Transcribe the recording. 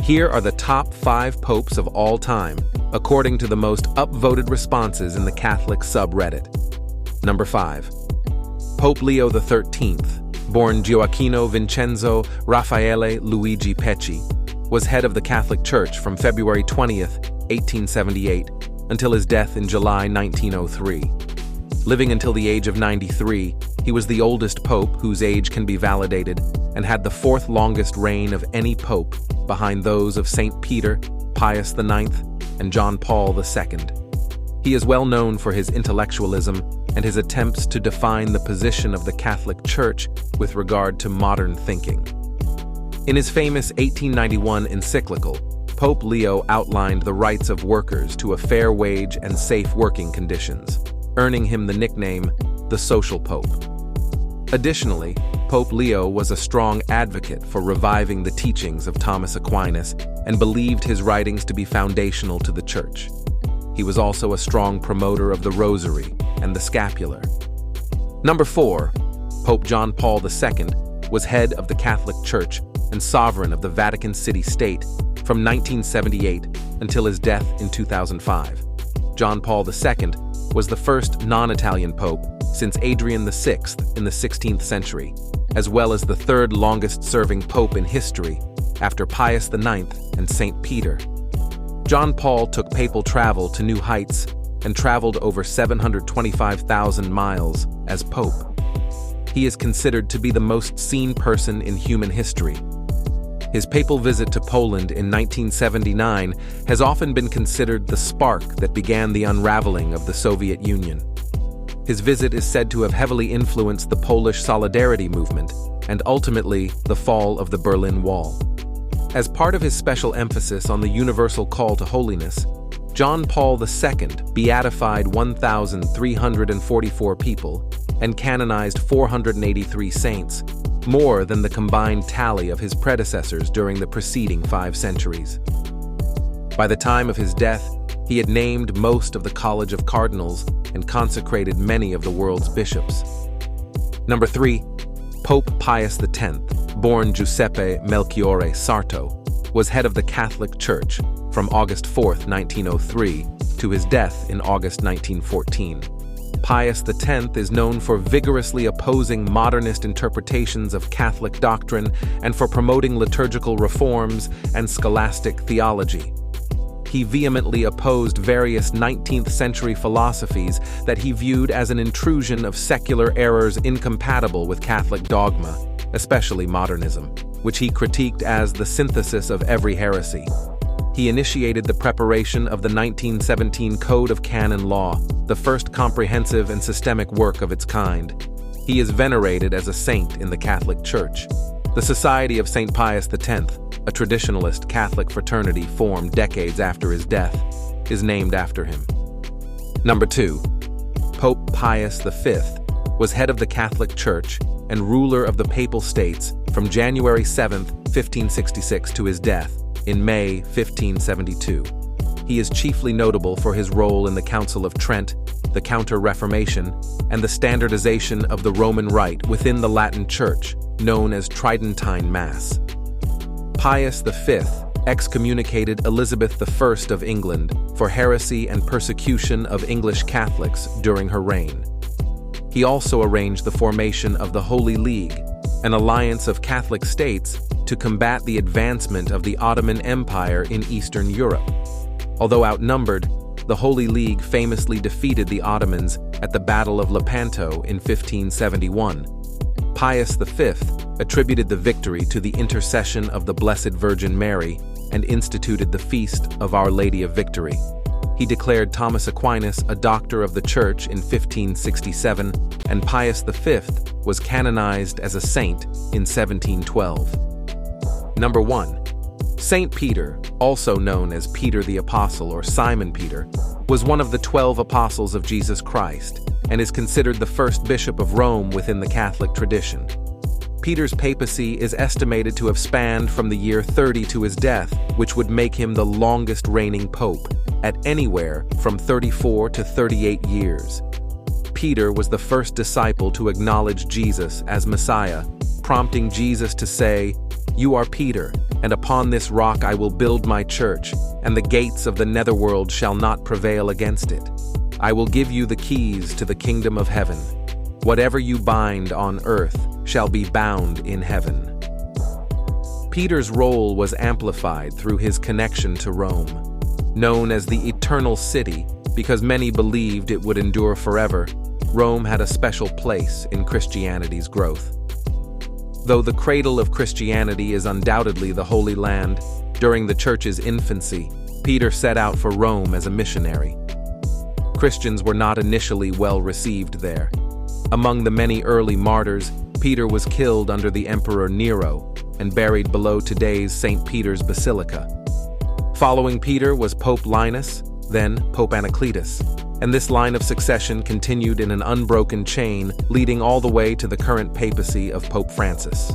Here are the top 5 popes of all time, according to the most upvoted responses in the Catholic subreddit. Number 5. Pope Leo XIII, born Gioacchino Vincenzo Raffaele Luigi Pecci, was head of the Catholic Church from February 20th, 1878, until his death in July 1903. Living until the age of 93, he was the oldest pope whose age can be validated and had the 4th longest reign of any pope, behind those of St. Peter, Pius IX, and John Paul II. He is well known for his intellectualism and his attempts to define the position of the Catholic Church with regard to modern thinking. In his famous 1891 encyclical, Pope Leo outlined the rights of workers to a fair wage and safe working conditions, earning him the nickname the Social Pope. Additionally, Pope Leo was a strong advocate for reviving the teachings of Thomas Aquinas and believed his writings to be foundational to the Church. He was also a strong promoter of the Rosary and the Scapular. Number 4. Pope John Paul II was head of the Catholic Church and sovereign of the Vatican City State from 1978 until his death in 2005. John Paul II was the first non-Italian pope since Adrian VI in the 16th century, as well as the 3rd longest-serving pope in history after Pius IX and St. Peter. John Paul took papal travel to new heights and traveled over 725,000 miles as pope. He is considered to be the most seen person in human history. His papal visit to Poland in 1979 has often been considered the spark that began the unraveling of the Soviet Union. His visit is said to have heavily influenced the Polish solidarity movement and ultimately the fall of the Berlin Wall. As part of his special emphasis on the universal call to holiness, John Paul II beatified 1,344 people and canonized 483 saints, more than the combined tally of his predecessors during the preceding 5 centuries. By the time of his death, he had named most of the College of Cardinals and consecrated many of the world's bishops. Number 3. Pope Pius X, born Giuseppe Melchiorre Sarto, was head of the Catholic Church from August 4, 1903, to his death in August 1914. Pius X is known for vigorously opposing modernist interpretations of Catholic doctrine and for promoting liturgical reforms and scholastic theology. He vehemently opposed various 19th-century philosophies that he viewed as an intrusion of secular errors incompatible with Catholic dogma, especially modernism, which he critiqued as the synthesis of every heresy. He initiated the preparation of the 1917 Code of Canon Law, the first comprehensive and systemic work of its kind. He is venerated as a saint in the Catholic Church. The Society of St. Pius X, a traditionalist Catholic fraternity formed decades after his death, is named after him. Number 2. Pope Pius V was head of the Catholic Church and ruler of the Papal States from January 7, 1566 to his death in May 1572. He is chiefly notable for his role in the Council of Trent, the Counter-Reformation, and the standardization of the Roman Rite within the Latin Church, known as Tridentine Mass. Pius V excommunicated Elizabeth I of England for heresy and persecution of English Catholics during her reign. He also arranged the formation of the Holy League, an alliance of Catholic states to combat the advancement of the Ottoman Empire in Eastern Europe. Although outnumbered, the Holy League famously defeated the Ottomans at the Battle of Lepanto in 1571. Pius V attributed the victory to the intercession of the Blessed Virgin Mary and instituted the Feast of Our Lady of Victory. He declared Thomas Aquinas a doctor of the Church in 1567, and Pius V was canonized as a saint in 1712. Number 1. St. Peter, also known as Peter the Apostle or Simon Peter, was one of the 12 apostles of Jesus Christ and is considered the first bishop of Rome within the Catholic tradition. Peter's papacy is estimated to have spanned from the year 30 to his death, which would make him the longest reigning pope, at anywhere from 34 to 38 years. Peter was the first disciple to acknowledge Jesus as Messiah, prompting Jesus to say, "You are Peter, and upon this rock I will build my church, and the gates of the netherworld shall not prevail against it. I will give you the keys to the kingdom of heaven. Whatever you bind on earth shall be bound in heaven." Peter's role was amplified through his connection to Rome. Known as the Eternal City because many believed it would endure forever, Rome had a special place in Christianity's growth. Though the cradle of Christianity is undoubtedly the Holy Land, during the Church's infancy, Peter set out for Rome as a missionary. Christians were not initially well received there. Among the many early martyrs, Peter was killed under the Emperor Nero and buried below today's St. Peter's Basilica. Following Peter was Pope Linus, then Pope Anacletus, and this line of succession continued in an unbroken chain leading all the way to the current papacy of Pope Francis.